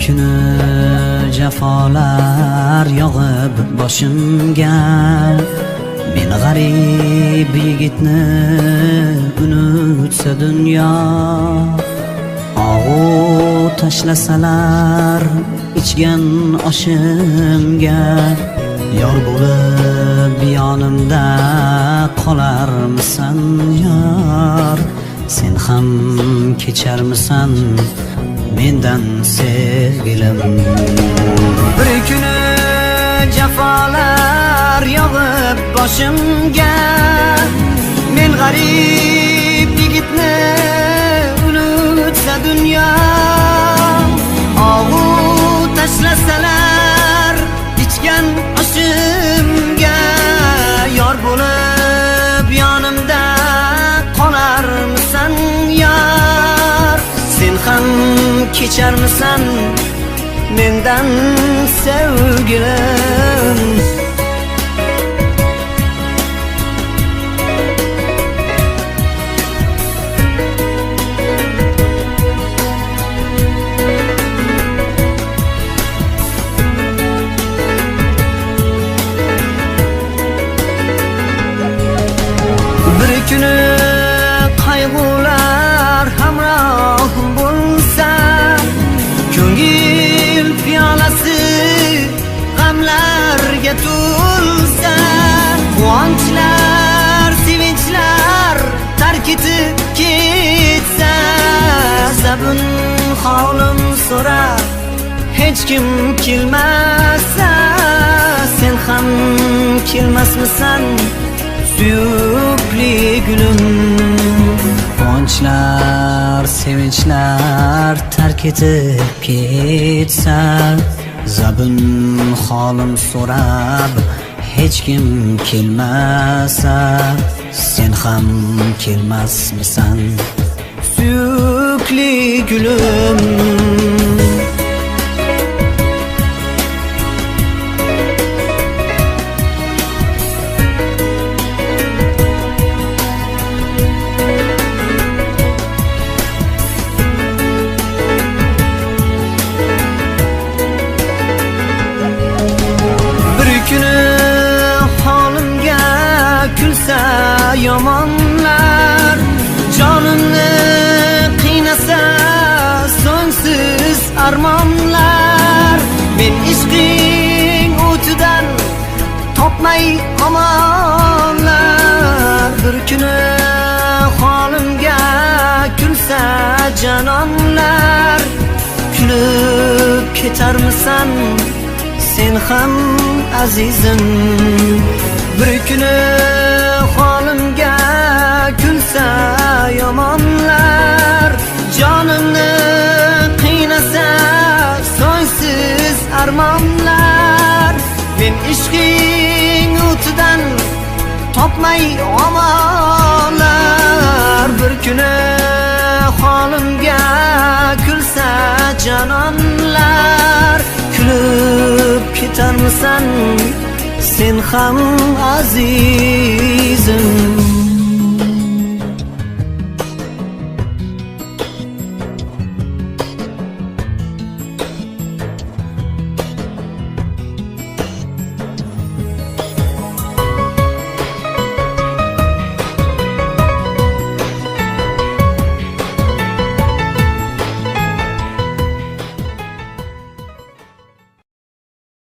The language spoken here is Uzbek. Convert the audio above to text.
kuni jafolar yog'ib boshimga, men g'arib yigitni unutsa dunyo. Og'u tashlasalar ichgan oshimga, yor bo'lib yonimda qolarmisan yor? Sen ham kecharmisan mendan sevgilim? Bir kuni jafolar yog'ib boshimga, men g'arib yigitni unutsa dunyo. Og'u tashlasalar ichgan oshimga, yor bo'lib yonimda qolarmisan yor? Sen ham kecharmisan mendan sevgilim? Bir kuni qayg'ular hamrohim bo'lsa, ko'ngil piyolasi g'amlarga to'lsa, quvonchlar, sevinchlar tark etib ketsa, zabun holim so'rab hech kim kelmasa, sen ham kelmasmisan suyukli gulim? Quvonchlar, sevinchlar tark etib ketsa, zabun holim so'rab hech kim kelmasa, sen ham kelmasmisan suyukli gulim? Yomonlar jonimni qiynasa, so'ngsiz armonlar, men ishqing o'tidan topmay omonlar. Bir kuni holimga kulsa janonlar, kulib ketarmisan sen ham azizim? Bir kuni holimga kulsa yomonlar, jonimni qiynasa so'ngsiz armonlar, men ishqing o'tidan topmay omonlar. Bir kuni holimga kulsa janonlar, kulib ketarmisan sen ham aziz?